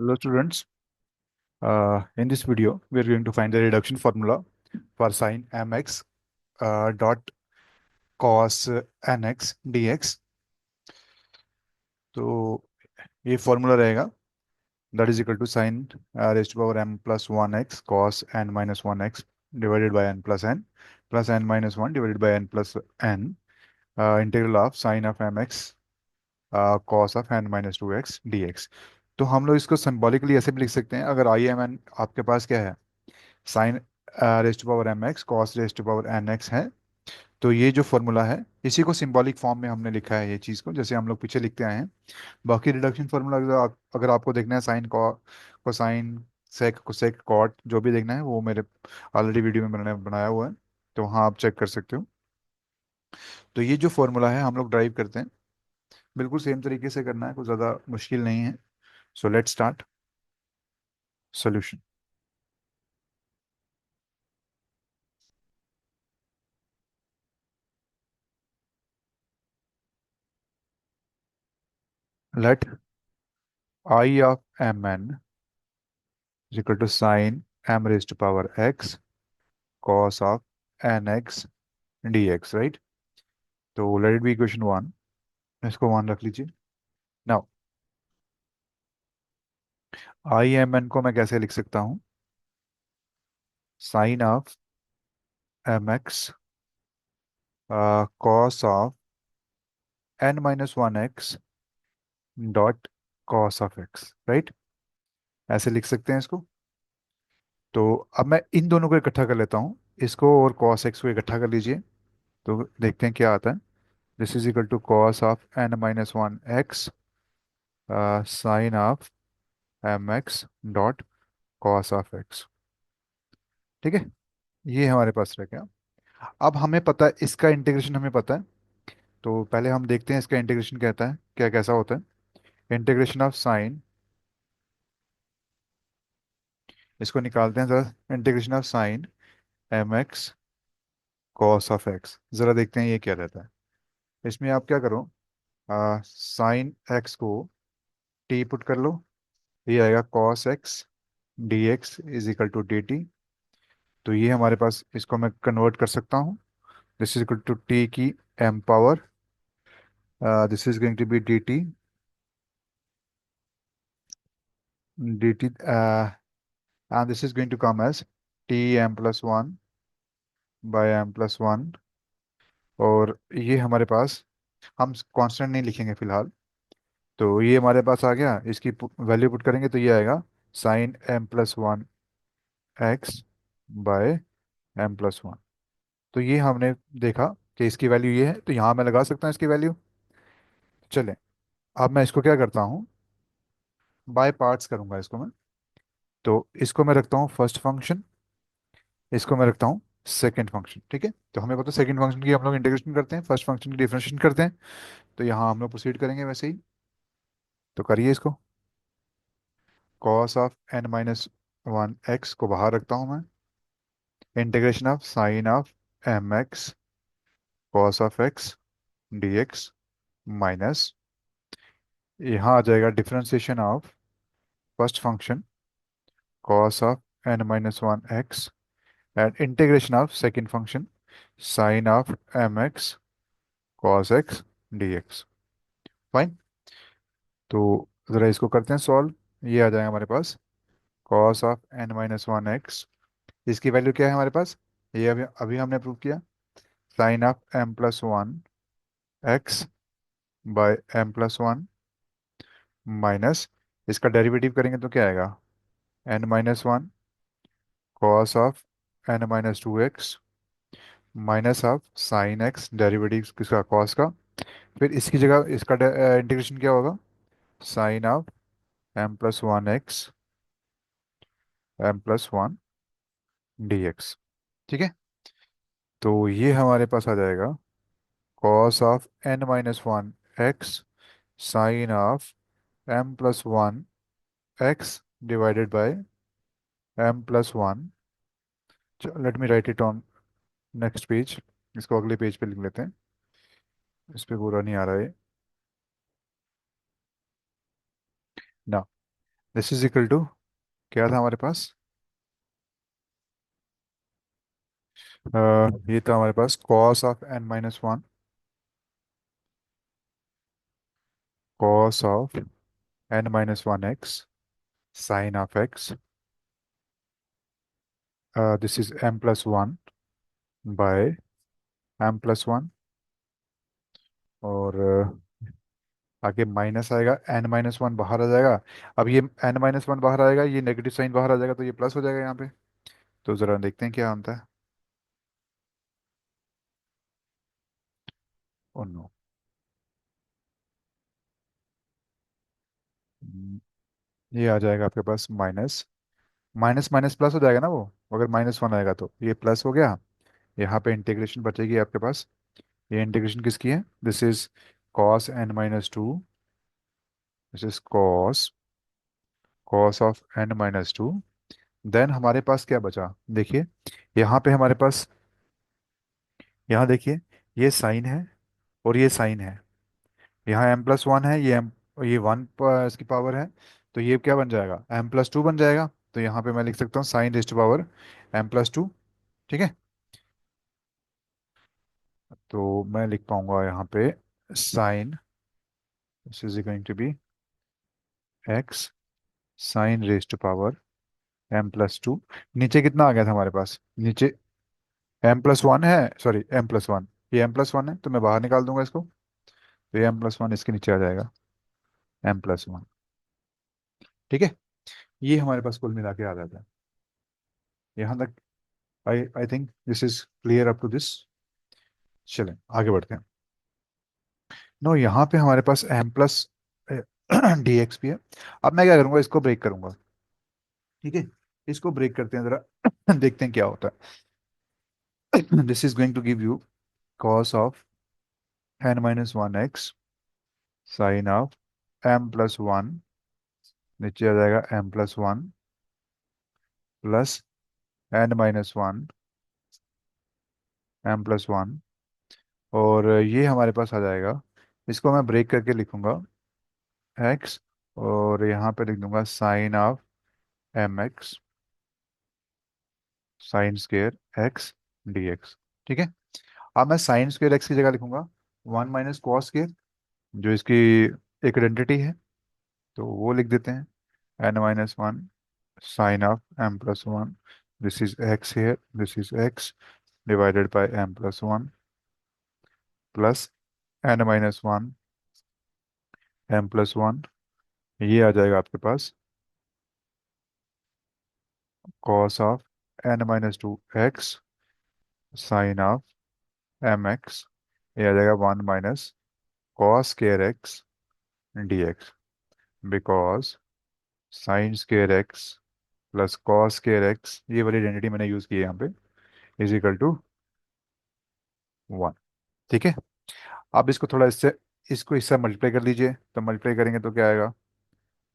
Hello students. In this video, we are going to find the reduction formula for sin mx dot cos nx dx. तो ये formula रहेगा that is equal to sine raise to power m plus one x cos n minus one x divided by n plus n minus one divided by n plus n integral of sine of mx cos of n minus two x dx. तो हम लोग इसको symbolically ऐसे भी लिख सकते हैं अगर आई एम एन आपके पास क्या है sine raise to power m x cos raise to power n x है. तो ये जो फॉर्मूला है इसी को सिंबॉलिक फॉर्म में हमने लिखा है ये चीज़ को जैसे हम लोग पीछे लिखते आए हैं. बाकी रिडक्शन फॉर्मूला अगर आपको देखना है sine cosine sec cosec cot जो भी देखना है वो मेरे ऑलरेडी वीडियो में मैंने बनाया हुआ है. तो वहाँ आप चेक कर सकते हो. तो ये जो फॉर्मूला है हम लोग ड्राइव करते हैं बिल्कुल सेम तरीके से करना है कुछ ज़्यादा मुश्किल नहीं है. So let's start solution. Let I of M n is equal to sin m raised to power x cos of nx dx, right? तो let it be equation one. इसको वन रख लीजिए. नाउ आई एम एन को मैं कैसे लिख सकता हूँ sine of M x cos of N minus one x dot cos of x, right? ऐसे लिख सकते हैं इसको. तो अब मैं इन दोनों को इकट्ठा कर लेता हूँ इसको और कॉस एक्स को इकट्ठा कर लीजिए. तो देखते हैं क्या आता है. This is equal to cos of N minus one x sine of M x dot cos of x. ठीक है. ये हमारे पास रह गया. अब हमें पता है इसका इंटीग्रेशन हमें पता है. तो पहले हम देखते हैं इसका इंटीग्रेशन कहता है क्या कैसा होता है. इंटीग्रेशन ऑफ साइन इसको निकालते हैं जरा. Integration of sine m x cos of x जरा देखते हैं ये क्या रहता है. इसमें आप क्या करो साइन एक्स को टी पुट कर लो. ये आएगा cos x D x is equal to d t. तो ये हमारे पास इसको मैं कन्वर्ट कर सकता हूँ. This is equal to T की M power. This is going to be dt dt and this is going to come as t m plus one by m plus one. और ये हमारे पास हम कांस्टेंट नहीं लिखेंगे फिलहाल. तो ये हमारे पास आ गया. इसकी वैल्यू पुट करेंगे तो ये आएगा sine m plus one x by m plus one. तो ये हमने देखा कि इसकी वैल्यू ये है तो यहाँ मैं लगा सकता हूँ इसकी वैल्यू. चलें. अब मैं इसको क्या करता हूँ बाय पार्ट्स करूंगा इसको मैं. तो इसको मैं रखता हूँ फर्स्ट फंक्शन. इसको मैं रखता हूँ सेकंड फंक्शन. ठीक है. तो हमें पता है सेकंड फंक्शन की हम लोग इंटीग्रेशन करते हैं फर्स्ट फंक्शन की डिफरेंशिएशन करते हैं. तो यहाँ हम लोग प्रोसीड करेंगे वैसे ही. तो करिए इसको. Cos of N minus one x को बाहर रखता हूँ मैं. Integration of sine of M x cos of x D x minus यहाँ आ जाएगा differentiation of first function cos of N minus one x and integration of second function sine of M x cos x D x. Fine. तो ज़रा इसको करते हैं solve. ये आ जाएगा हमारे पास cos of N minus one X. इसकी वैल्यू क्या है हमारे पास. ये अभी अभी हमने प्रूव किया sine of m plus one x by m plus one minus इसका डेरिवेटिव करेंगे तो क्या आएगा n minus one cos of N minus two x minus of sine x derivative किसका कॉस का. फिर इसकी जगह इसका इंटीग्रेशन क्या होगा sine of m plus one x m plus one d x. ठीक है. तो ये हमारे पास आ जाएगा cos of N minus one x sine of m plus one x divided by m plus one. Let me write it on next page. इसको अगले पेज पे लिख लेते हैं. इस पे पूरा नहीं आ रहा है ना. दिस इज इक्वल टू, क्या था हमारे पास? ये था हमारे पास cos of n-1, cos of n-1 x sine of x, this is m+1 by m+1, और आगे माइनस आएगा, n-1 बाहर आ जाएगा। अब ये n-1 बाहर आएगा, ये नेगेटिव साइन बाहर आ जाएगा, तो ये प्लस हो जाएगा यहाँ पे। तो ज़रा देखते हैं क्या होता है। ओ नो, ये आ जाएगा आपके पास माइनस, माइनस माइनस प्लस हो जाएगा ना वो, अगर -1 आएगा तो ये प्लस हो गया। यहाँ पे इंटीग्रेशन बचेगी आपके पास। ये इंटीग्रेशन किसकी है? This is cos n-2, this is cos, cos of n-2। Then हमारे पास क्या बचा, देखिए यहाँ पे हमारे पास, यहाँ देखिए, ये साइन है और ये साइन है। यहाँ m+1 है, ये 1 इसकी पावर है, तो ये क्या बन जाएगा, m+2 बन जाएगा। तो यहाँ पे मैं लिख सकता हूँ sign raise to power m+2। ठीक है, तो मैं लिख पाऊंगा यहाँ पे sine, this is going to be x sine raise to power m+2। नीचे कितना आ गया था हमारे पास, नीचे m+1 है, सॉरी m+1, ये m+1 है, तो मैं बाहर निकाल दूंगा इसको, तो ये m+1 इसके नीचे आ जाएगा, m+1। ठीक है, ये हमारे पास कुल मिला के आ जाता है। यहाँ तक I I think this is clear up to this. चलें आगे बढ़ते हैं। नो, यहाँ पे हमारे पास m+dx भी है। अब मैं क्या करूँगा, इसको ब्रेक करूंगा। ठीक है, इसको ब्रेक करते हैं जरा देखते हैं क्या होता है। This is going to give you cos of n-1 x sine of m+1, नीचे आ जाएगा m+1 प्लस n-1 m+1, और ये हमारे पास आ जाएगा, इसको मैं ब्रेक करके लिखूंगा x, और यहाँ पे लिख दूंगा sine of mx sine square x dx। ठीक है, अब मैं साइन स्केयर x की जगह लिखूंगा 1 - cos स्केयर, जो इसकी एक आइडेंटिटी है, तो वो लिख देते हैं n-1 sine of m+1, this is x here, this is x divided by m+1 plus n-1 m+1, ये आ जाएगा आपके पास cos of n-2 x sine of mx, ये आ जाएगा 1 - cos square x dx, because sine square x plus cos square x, ये वाली आइडेंटिटी मैंने यूज़ की है यहाँ पे, इज इक्वल टू 1। ठीक है, अब इसको थोड़ा इससे, इसको इससे मल्टीप्लाई कर लीजिए, तो मल्टीप्लाई करेंगे तो क्या आएगा,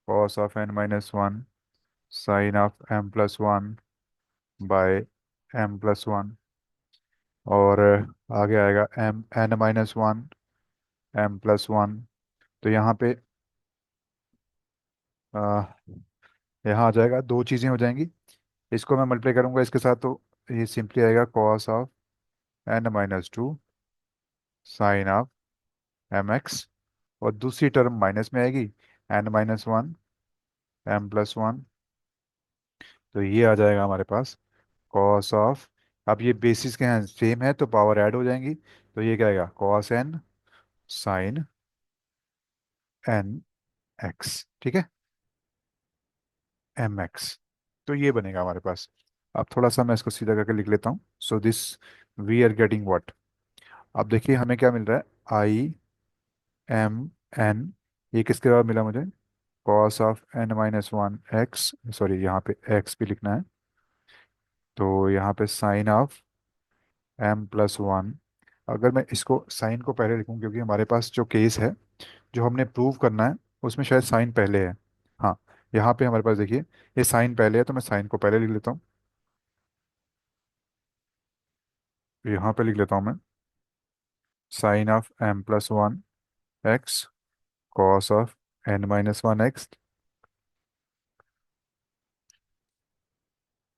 cos of n-1 sine of m+1 by m+1, और आगे आएगा n-1 m+1। तो यहाँ पे आ, यहाँ आ जाएगा, दो चीज़ें हो जाएंगी, इसको मैं मल्टीप्लाई करूँगा इसके साथ, तो ये सिंपली आएगा cos of n-2 sine of mx, और दूसरी टर्म माइनस में आएगी n-1 m+1, तो ये आ जाएगा हमारे पास कॉस ऑफ, अब ये बेसिस के हैं सेम है तो पावर ऐड हो जाएंगी, तो ये क्या आएगा, cos n sine n x। ठीक है, mx, तो ये बनेगा हमारे पास। अब थोड़ा सा मैं इसको सीधा करके लिख लेता हूँ, so this we are getting what. अब देखिए हमें क्या मिल रहा है, i m n, ये किसके बाद मिला मुझे, cos of n-1 x, sorry यहाँ पे x भी लिखना है, तो यहाँ पे साइन ऑफ m+1। अगर मैं इसको साइन को पहले लिखूं, क्योंकि हमारे पास जो केस है, जो हमने प्रूव करना है, उसमें शायद साइन पहले है। हाँ, यहाँ पे हमारे पास देखिए, ये साइन पहले है, तो मैं साइन को पहले लिख लेता हूँ, यहाँ पे लिख लेता हूँ मैं sine of m+1 x cos of n-1 x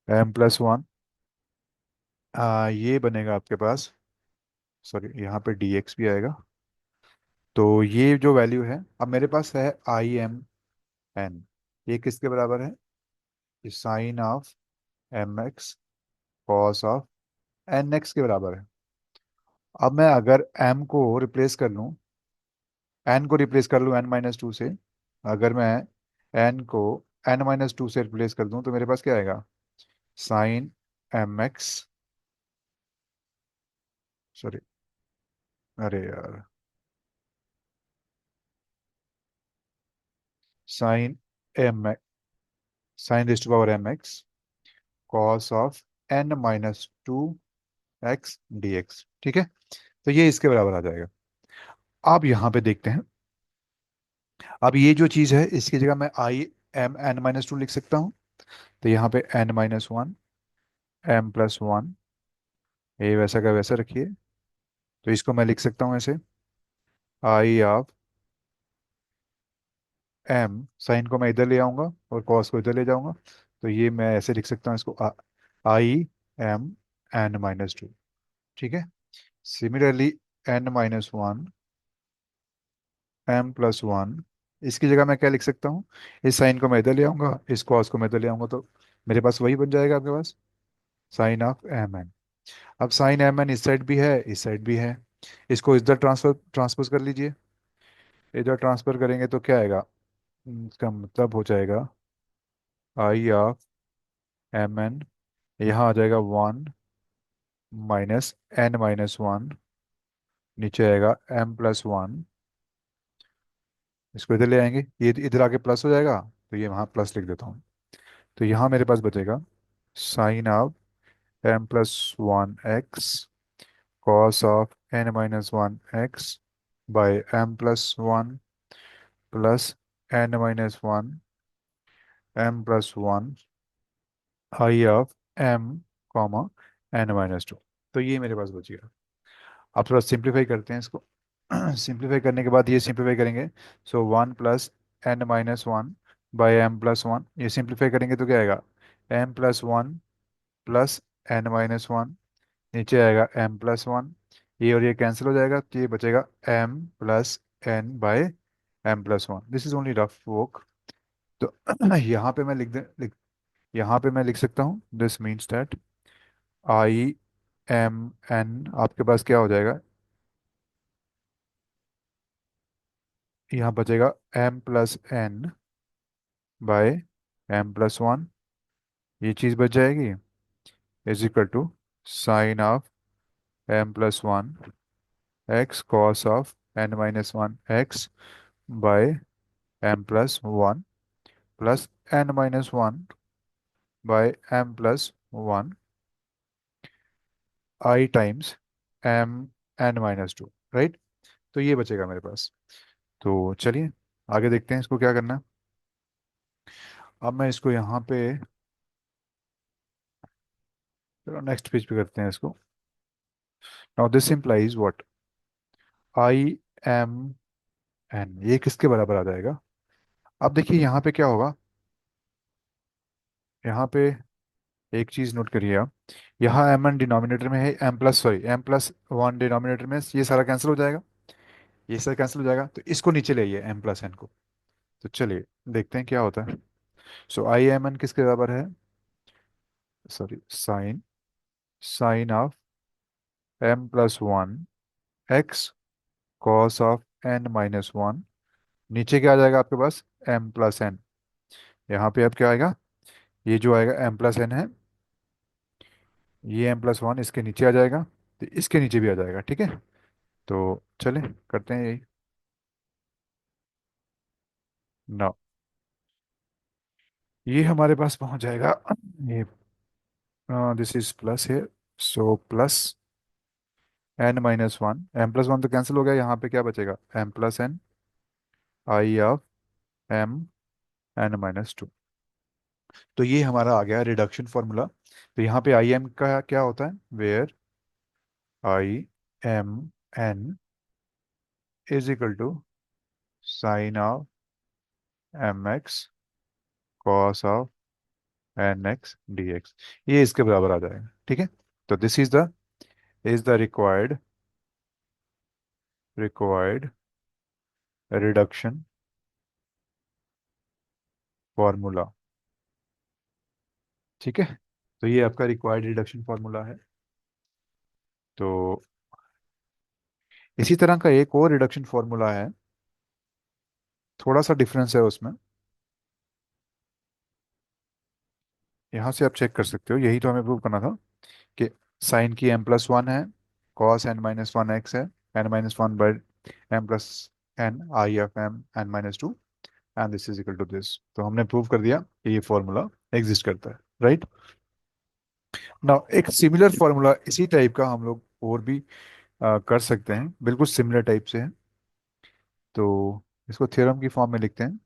m+1, ये बनेगा आपके पास, सॉरी यहाँ पे dx भी आएगा। तो ये जो वैल्यू है, अब मेरे पास है IMN, ये किसके बराबर है? Sine of mx cos of nx के बराबर है। अब मैं अगर m को रिप्लेस कर लूँ, n को रिप्लेस कर लूँ n-2 से, अगर मैं n को n-2 से रिप्लेस कर दूं तो मेरे पास क्या आएगा? साइन mx, सॉरी, अरे यार, sine M sine raise to power mx cos of n-2 x dx, ठीक है। तो ये इसके बराबर आ जाएगा। अब यहाँ पे देखते हैं, अब ये जो चीज़ है इसकी जगह मैं IMn-2 लिख सकता हूँ। तो यहाँ पे n-1, m+1, ये वैसा का वैसा रखिए। तो इसको मैं लिख सकता हूँ ऐसे, आई ऑफ m, साइन को मैं इधर ले आऊंगा और कॉस को इधर ले जाऊंगा। तो ये मैं ऐसे लिख सकता हूँ इसको, IMn-2, ठीक है। सिमिलरली n-1, m+1, इसकी जगह मैं क्या लिख सकता हूँ? इस साइन को मैं इधर ले आऊंगा, इस कॉस को मैं इधर ले आऊंगा, तो मेरे पास वही बन जाएगा आपके पास, साइन ऑफ mn। अब साइन mn इस साइड भी है, इस साइड भी है, इसको इधर ट्रांसपोज कर लीजिए। इधर ट्रांसफर करेंगे तो क्या आएगा? इसका मतलब हो जाएगा आई ऑफ mn, यहाँ आ जाएगा 1 - n-1, नीचे आएगा m+1, इसको इधर ले आएंगे, ये इधर आके प्लस हो जाएगा, तो ये वहाँ प्लस लिख देता हूँ। तो यहाँ मेरे पास बचेगा sine of m+1 x cos of n-1 x by m+1 plus n-1 m+1 I of m comma n-2। तो ये मेरे पास बच गया। अब थोड़ा सिंप्लीफाई करते हैं इसको। सिंप्लीफाई करने के बाद ये सिंप्लीफाई करेंगे, सो 1 + n-1 बाय m+1, ये सिंप्लीफाई करेंगे तो क्या आएगा? m+1 प्लस n-1, नीचे आएगा m+1, ये और ये कैंसिल हो जाएगा, तो ये बचेगा m+n/m+1। This is only rough work. तो यहाँ पे मैं यहाँ पे मैं लिख सकता हूँ, दिस मीन्स दैट IMN आपके पास क्या हो जाएगा? यहाँ बचेगा m+n/m+1, ये चीज़ बच जाएगी, is equal to sine of m+1 x cos of n-1 x by m+1 plus n-1 by m+1 I times m n-2, right. तो ये बचेगा मेरे पास। तो चलिए आगे देखते हैं इसको क्या करना है। अब मैं इसको यहाँ पे, चलो नेक्स्ट पेज पे करते हैं इसको। Now this implies what? IMN, ये किसके बराबर आ जाएगा? अब देखिए यहाँ पे क्या होगा, यहाँ पे एक चीज नोट करिए आप, यहाँ mn डिनोमिनेटर में है, m+1 डिनोमिनेटर में, ये सारा कैंसिल हो जाएगा, ये सारा कैंसिल हो जाएगा, तो इसको नीचे ले आइए m+n को। तो चलिए देखते हैं क्या होता है। सो IMN किसके बराबर है? Sorry, sine sine of m+1 x cos of n-1, नीचे क्या आ जाएगा आपके पास? m+n, यहाँ पे अब क्या आएगा? ये जो आएगा m+n है, ये m+1 इसके नीचे आ जाएगा, तो इसके नीचे भी आ जाएगा, ठीक है। तो चले करते हैं यही। ना, ये हमारे पास पहुंच जाएगा, ये दिस इज प्लस है, सो प्लस n-1, m+1 तो कैंसिल हो गया, यहाँ पे क्या बचेगा? m+n I of m n-2। तो ये हमारा आ गया रिडक्शन फॉर्मूला। तो यहाँ पे आई एम का क्या होता है? Where IMN is equal to sine of mx cos of N X D X, ये इसके बराबर आ जाएगा। ठीक है, तो this is the required reduction formula. ठीक है, तो ये आपका रिक्वायर्ड रिडक्शन फॉर्मूला है। तो इसी तरह का एक और रिडक्शन फॉर्मूला है, थोड़ा सा डिफरेंस है उसमें। यहाँ से आप चेक कर सकते हो, यही तो हमें प्रूव करना था कि साइन की m+1 है, कॉस n-1 x है, n-1 m+ n I F m n-2, and this is equal to this. तो हमने प्रूव कर दिया कि ये फॉर्मूला एग्जिस्ट करता है, राइट। नाउ एक सिमिलर फॉर्मूला इसी टाइप का हम लोग और भी कर सकते हैं, बिल्कुल सिमिलर टाइप से है। तो इसको थ्योरम की फॉर्म में लिखते हैं।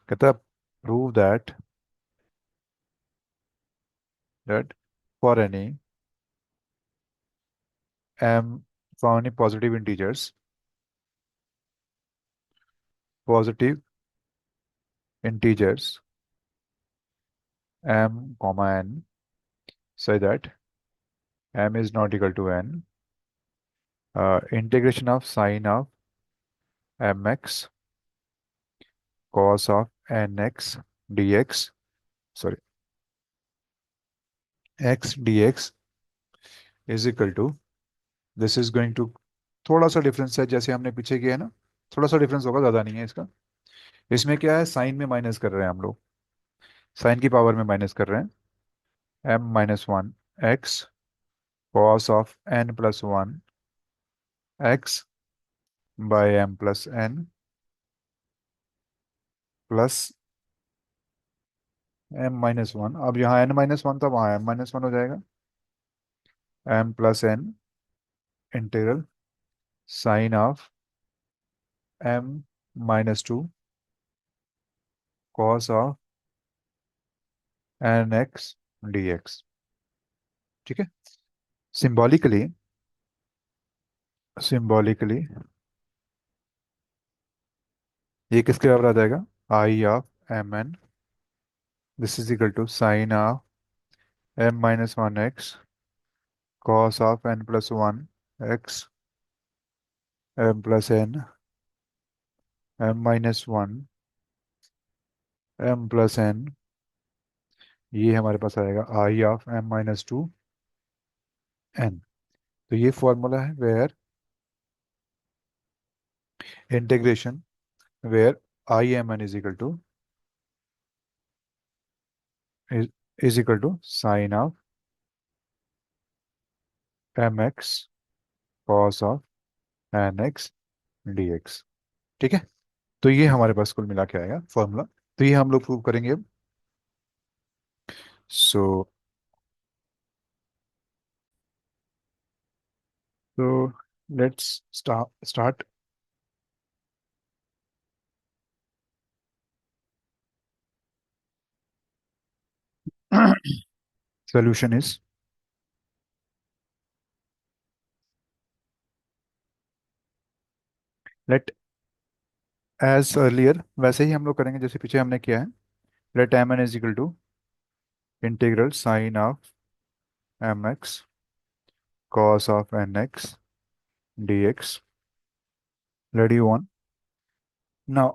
कहता है prove that for any m for any positive integers m comma n, so that m is not equal to n, integration of sine of mx cos of nx dx, sorry, x dx is equal to, this is going to, थोड़ा सा difference है जैसे हमने पीछे किया है ना, थोड़ा सा डिफरेंस होगा, ज़्यादा नहीं है इसका। इसमें क्या है, साइन में माइनस कर रहे हैं हम लोग, साइन की पावर में माइनस कर रहे हैं, m-1 x cos of n+1 x by m+n plus m-1। अब यहाँ n-1 था, वहाँ m-1 हो जाएगा, m+n integral sine of m-2 cos of nx dx। ठीक है, सिंबॉलिकली सिंबॉलिकली ये किसके बराबर आ जाएगा, I of m n, this is equal to sine of m-1 x cos of n+1 x m+n m-1 m+n, ये हमारे पास आएगा आई ऑफ m-2 n। तो ये फॉर्मूला है where integration, where I M N is equal to sine of mx cos of nx dx। ठीक है, तो ये हमारे पास कुल मिला के आएगा फॉर्मूला। तो ये हम लोग प्रूव करेंगे अब। सो तो let's start. solution is, let as earlier, वैसे ही हम लोग करेंगे जैसे पीछे हमने किया है। let m n is equal to integral sine of mx cos of nx dx। ready one, now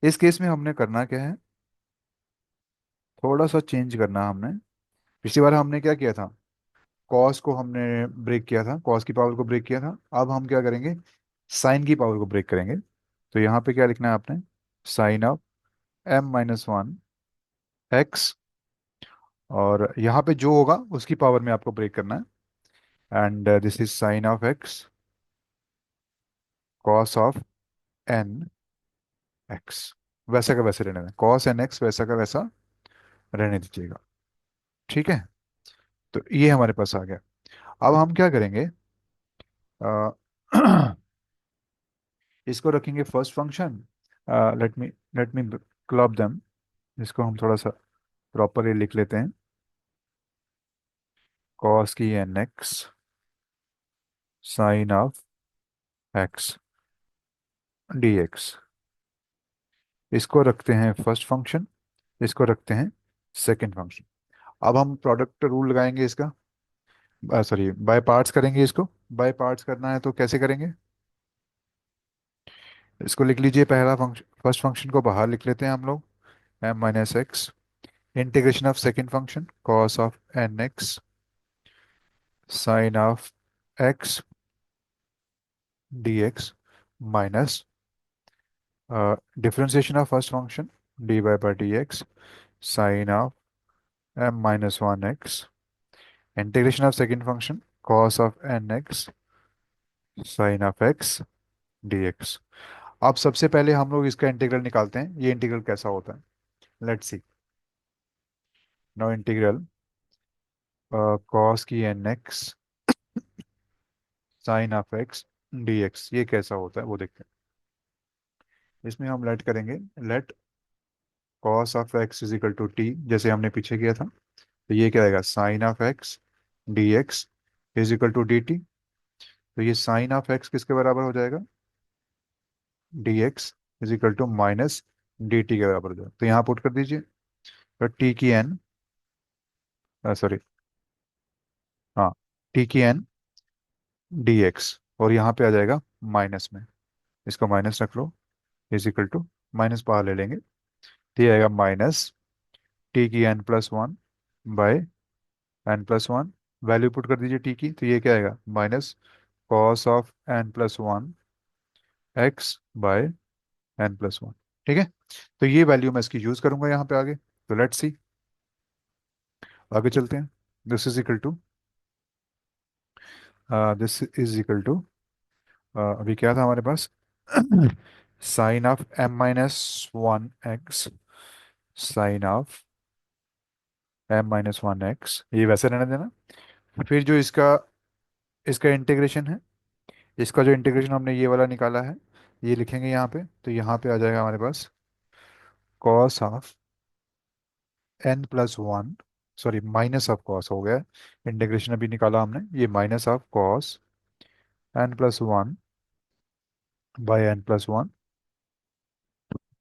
इस केस में हमने करना क्या है, थोड़ा सा चेंज करना हमने। पिछली बार हमने क्या किया था, कॉस को हमने ब्रेक किया था, कॉस की पावर को ब्रेक किया था। अब हम क्या करेंगे, साइन की पावर को ब्रेक करेंगे। तो यहाँ पे क्या लिखना है आपने, साइन ऑफ m-1 x, और यहाँ पे जो होगा उसकी पावर में आपको ब्रेक करना है, and this is sine of x cos of n x, वैसा का वैसे रहने दें, कॉस एन एक्स वैसा का वैसा रहने दीजिएगा। ठीक है, तो ये हमारे पास आ गया। अब हम क्या करेंगे, अ, इसको रखेंगे first function. Let me club them, इसको हम थोड़ा सा प्रॉपरली लिख लेते हैं, कॉस की N X sine of x D X. इसको रखते हैं फर्स्ट फंक्शन, इसको रखते हैं सेकंड फंक्शन। अब हम प्रोडक्ट रूल लगाएंगे इसका, सॉरी बाय पार्ट्स करेंगे इसको। बाय पार्ट्स करना है तो कैसे करेंगे? इसको लिख लीजिए, पहला फंक्शन फर्स्ट फंक्शन को बाहर लिख लेते हैं हम लोग, m-x, integration of second function cos of nx sin of x dx minus differentiation of first function dy by dx sin of m-1x integration of second function cos of nx sin of x dx। अब सबसे पहले हम लोग इसका integral निकालते हैं, ये integral कैसा होता है, let's see. No integral cos की nx sin of x dx, ये कैसा होता है वो देखते हैं। इसमें हम लेट करेंगे, let cos of x is equal to T, जैसे हमने पीछे किया था। तो ये क्या आएगा, sin of x dx is equal to dt। तो ये sin ऑफ x किसके बराबर हो जाएगा, dx is equal to minus dt के बराबर हो जाएगा। तो यहाँ पुट कर दीजिए, तो t की n, सॉरी, हाँ, t की n dx, और यहाँ पे आ जाएगा माइनस में, इसको माइनस रख लो, इज इक्वल टू, माइनस बाहर ले लेंगे, तो ये आएगा माइनस टी की n plus one by n plus one. Value put कर दीजिए टी की, तो ये क्या आएगा, minus cos of n plus one x by n plus one. ठीक है, तो ये वैल्यू मैं इसकी यूज करूंगा यहाँ पे आगे। तो लेट्स सी, आगे चलते हैं। This is equal to, this is equal to, अभी क्या था हमारे पास, sine of m-1 x, sine of m-1 x, ये वैसे रहने देना। फिर जो इसका इसका इंटीग्रेशन है, इसका जो इंटीग्रेशन हमने ये वाला निकाला है, ये लिखेंगे यहाँ पे। तो यहाँ पे आ जाएगा हमारे पास cos of n plus one, sorry minus of cos हो गया, इंटीग्रेशन अभी निकाला हमने, ये minus of cos n plus one by n plus one.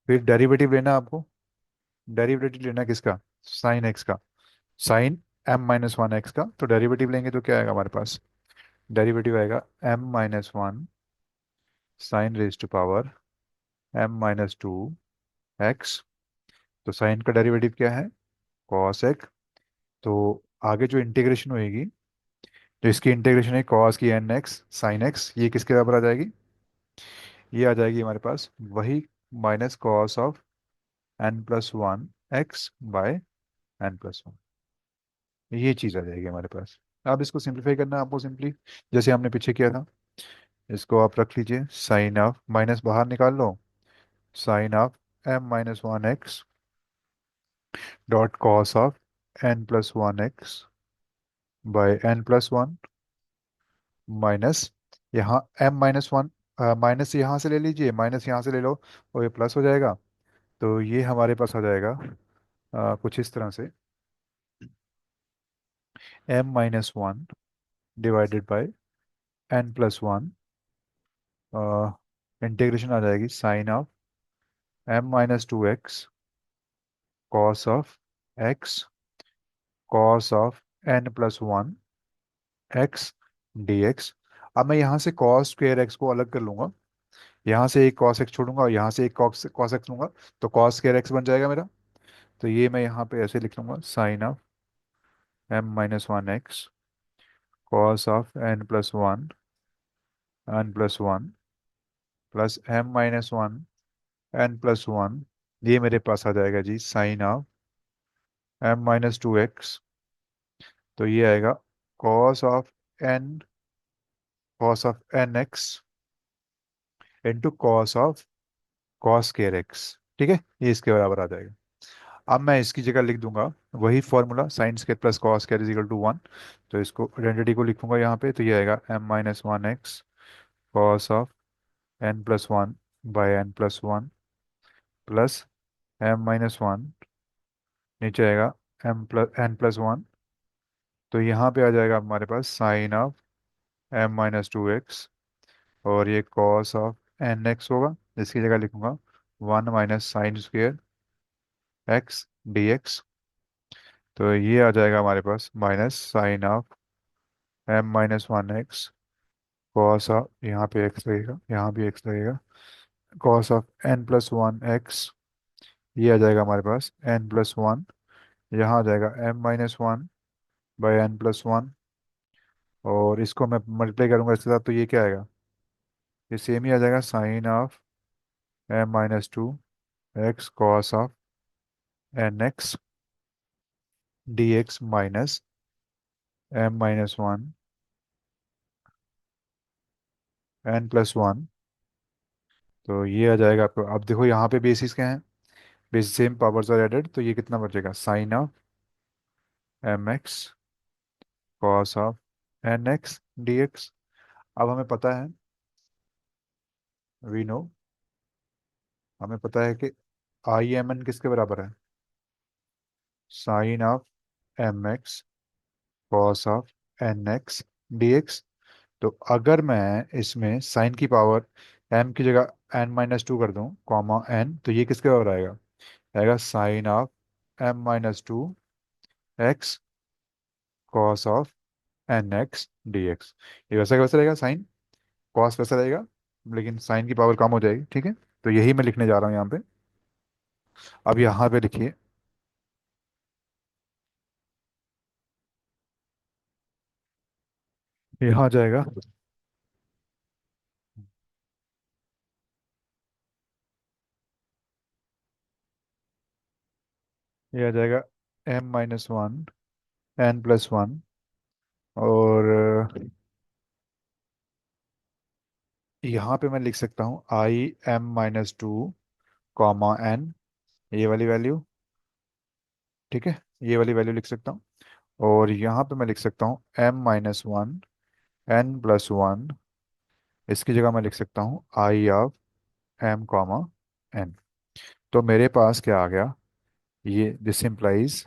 फिर डेरिवेटिव लेना आपको, डेरिवेटिव लेना किसका, साइन एक्स का, साइन m-1 x का। तो डेरिवेटिव लेंगे तो क्या आएगा हमारे पास, डेरिवेटिव आएगा m-1 sine raise to power m-2 x। तो साइन का डेरिवेटिव क्या है, कॉस एक्स। तो आगे जो इंटीग्रेशन होएगी, जो इसकी इंटीग्रेशन है कॉस की एन एक्स साइन एक्स, ये किसके बराबर आ जाएगी, ये आ जाएगी हमारे पास वही minus cos of N plus one x by N plus one, ये चीज़ आ जाएगी हमारे पास। अब इसको सिंप्लीफाई करना है आपको, सिंपली जैसे हमने पीछे किया था। इसको आप रख लीजिए, साइन ऑफ, माइनस बाहर निकाल लो, sine of m-1 x dot cos of n+1 x by n+1 minus, यहाँ m-1, माइनस यहाँ से ले लीजिए, माइनस यहाँ से ले लो, और ये प्लस हो जाएगा। तो ये हमारे पास आ जाएगा कुछ इस तरह से, m-1 divided by n+1, integration आ जाएगी sine of m-2 x cos of x cos of n+1 x dx। अब मैं यहाँ से कॉस स्क्वेयर एक्स को अलग कर लूंगा, यहाँ से एक कॉस एक्स छोड़ूंगा और यहाँ से एक कॉस कॉस एक्स लूंगा, तो कॉस स्क्वेयर एक्स बन जाएगा मेरा। तो ये मैं यहाँ पे ऐसे लिख लूंगा, sine of m-1 x cos of n+1 plus m-1 ये मेरे पास आ जाएगा जी साइन ऑफ m-2 x। तो ये आएगा cos of n, cos of n x into cos of cos square x. ठीक है, ये इसके बराबर आ जाएगा। अब मैं इसकी जगह लिख दूंगा वही formula, sine square plus cos square is equal to one. तो इसको आइडेंटिटी को लिखूंगा यहाँ पे, तो ये आएगा m-1 x cos of n+1 by n+1 plus m-1, नीचे आएगा n+1। तो यहाँ पे आ जाएगा हमारे पास साइन ऑफ m-2 x, और ये कॉस ऑफ n x होगा, इसकी जगह लिखूंगा one minus sine square x D x. तो ये आ जाएगा हमारे पास minus sine of M minus one x cos of, यहाँ पे एक्स लगेगा, यहाँ भी एक्स लगेगा, cos of N plus one x. ये आ जाएगा हमारे पास एन प्लस वन, यहाँ आ जाएगा M minus one by N plus one. और इसको मैं मल्टीप्लाई करूंगा इसके साथ, तो ये क्या आएगा, ये सेम ही आ जाएगा sine of M minus two X cos of N X D x minus M minus one N plus one. तो ये आ जाएगा आपको। अब देखो यहाँ पे बेसिस क्या है, basis same, powers are added, तो ये कितना बचेगा, sine of M x cos of N X D X. अब हमें पता है, वी नो, हमें पता है कि आई एम एन किसके बराबर है, sine of M x cos of N X D x. तो अगर मैं इसमें साइन की पावर एम की जगह एन माइनस टू कर दूं कॉमा एन, तो ये किसके बराबर आएगा, आएगा sine of M minus two X cos of N X D X. ये वैसा का वैसा रहेगा, साइन कॉस वैसा रहेगा, लेकिन साइन की पावर कम हो जाएगी, ठीक है। तो यही मैं लिखने जा रहा हूँ यहाँ पे। अब यहाँ पे लिखिए, यहाँ आ जाएगा, ये आ जाएगा M minus one N plus one. और यहाँ पे मैं लिख सकता हूँ I M minus two comma N, ये वाली वैल्यू, ठीक है, ये वाली वैल्यू लिख सकता हूँ। और यहाँ पे मैं लिख सकता हूँ M minus one N plus one, इसकी जगह मैं लिख सकता हूँ I of M comma N. तो मेरे पास क्या आ गया, ये this implies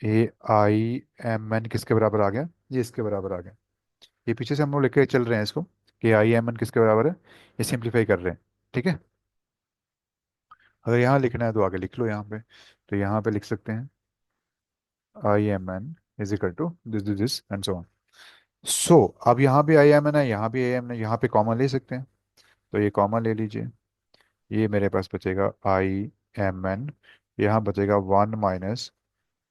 a I M N किसके बराबर आ गया, ये इसके बराबर आ गया। ये पीछे से हम लोग लेके चल रहे हैं इसको, कि आई एम एन किसके बराबर है, ये सिंप्लीफाई कर रहे हैं, ठीक है। अगर यहाँ लिखना है तो आगे लिख लो यहाँ पे। तो यहाँ पे लिख सकते हैं I M N is equal to this this this and so on. So अब यहाँ भी आई एम एन है, यहाँ भी आई एम एन है, यहाँ पे कॉमन ले सकते हैं, तो ये कॉमन ले लीजिए। ये मेरे पास बचेगा आई एम एन, यहाँ बचेगा वन माइनस,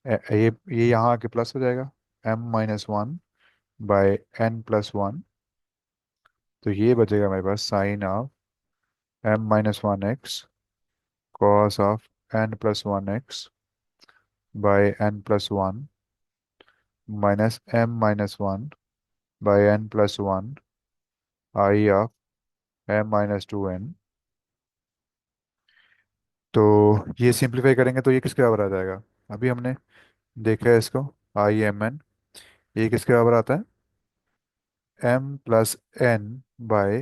ये यहाँ आके प्लस हो जाएगा, M minus one by N plus one. तो ये बचेगा मेरे पास sine of M minus one x cos of N plus one x by N plus one minus M minus one by N plus one I of M minus two n. तो ये simplify करेंगे तो ये किसके बराबर आ जाएगा, अभी हमने देखा है इसको, आई एम एन, ये किसके बराबर आता है, M plus N by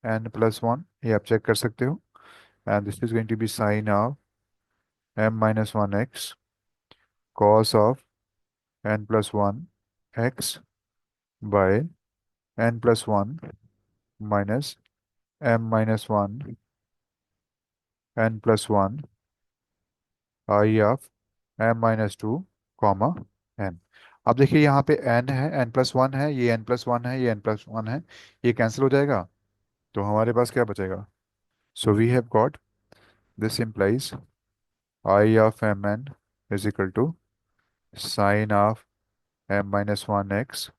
N plus one, ये आप चेक कर सकते हो। And this is going to be sine of M minus one x cos of N plus one x by N plus one minus M minus one N plus one I of M minus two comma N. अब देखिए यहाँ पे N है, N plus one है, ये N plus one है, ये N plus one है, ये कैंसिल हो जाएगा। तो हमारे पास क्या बचेगा, so we have got this implies I of M N is equal to sine of M minus one x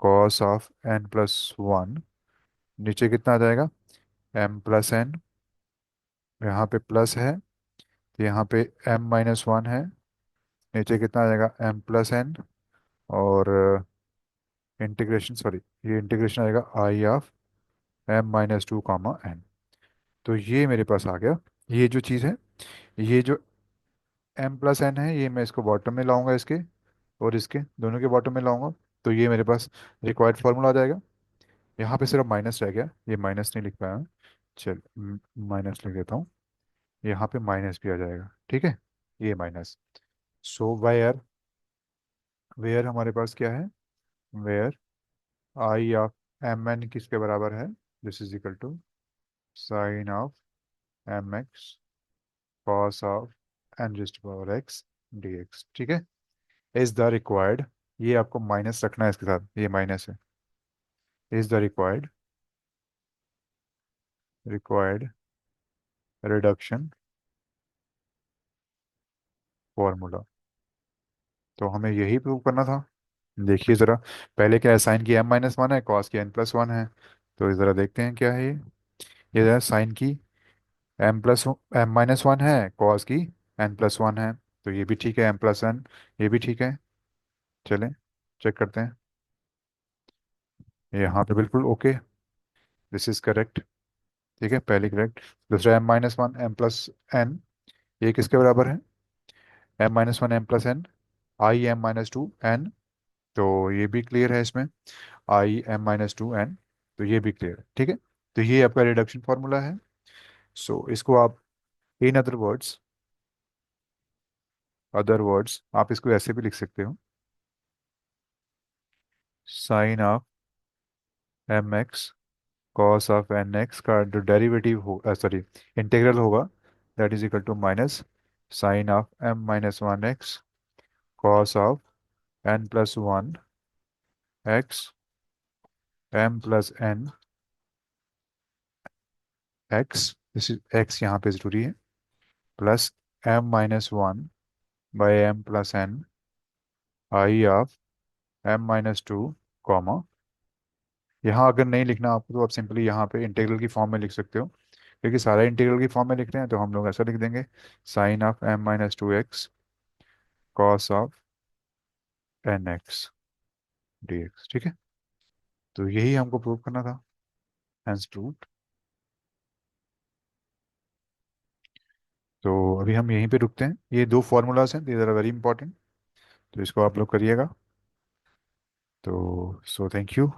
cos of N plus one. नीचे कितना आ जाएगा, एम प्लस एन, यहाँ पे प्लस है, तो यहाँ पे एम माइनस वन है, नीचे कितना आ जाएगा एम प्लस एन। और इंटीग्रेशन, सॉरी, ये इंटीग्रेशन आएगा I of M minus two comma N. तो ये मेरे पास आ गया, ये जो चीज़ है, ये जो एम प्लस एन है, ये मैं इसको बॉटम में लाऊंगा इसके, और इसके दोनों के बॉटम में लाऊंगा। तो ये मेरे पास रिक्वायर्ड फार्मूला आ जाएगा। यहाँ पे सिर्फ माइनस रह गया, ये माइनस नहीं लिख पाया मैं, चल माइनस लिख देता हूँ, यहाँ पे माइनस भी आ जाएगा, ठीक है, ये माइनस। सो वेयर, वेयर हमारे पास क्या है, where I of M N किसके बराबर है, this is equal to sine of M x cos of N raise to power X D x, ठीक है। इज द रिक्वायर्ड, ये आपको माइनस रखना है इसके साथ, ये माइनस है। Is the required reduction formula. तो हमें यही प्रूव करना था। देखिए ज़रा, पहले क्या है, साइन की m-1 है, कॉस की n+1 है। तो ज़रा देखते हैं क्या है ये ज़रा साइन की m+1 है, कॉस की n+1 है। तो ये भी ठीक है, m+n, ये भी ठीक है। चलें चेक करते हैं। यहाँ पे बिल्कुल ओके, दिस इज करेक्ट। ठीक है, पहली करेक्ट। दूसरा m-1 m+n, ये किसके बराबर है? m-1 m+n आई m-2n। तो ये भी क्लियर है इसमें, आई m-2n। तो ये भी क्लियर है, ठीक है। तो ये आपका रिडक्शन फॉर्मूला है। सो इसको आप, इन अदर वर्ड्स आप इसको ऐसे भी लिख सकते हो, sine of M x cos of N X का जो डेरिवेटिव हो, सॉरी, इंटीग्रल होगा, that is equal to minus sine of m-1 X cos of n+1 X m+n X, this is X यहाँ पे जरूरी है, plus m-1 by m+n I of m-2 comma. यहाँ अगर नहीं लिखना आपको तो आप सिंपली यहाँ पे इंटीग्रल की फॉर्म में लिख सकते हो, क्योंकि सारा इंटीग्रल की फॉर्म में लिख रहे हैं, तो हम लोग ऐसा लिख देंगे, sine of m-2 X cos of N X D x, ठीक है। तो यही हमको प्रूव करना था, हेंस प्रूव्ड। तो अभी हम यहीं पे रुकते हैं, ये दो फार्मूलाज हैं, दीज आर वेरी इंपॉर्टेंट। तो इसको आप लोग करिएगा। तो सो थैंक यू।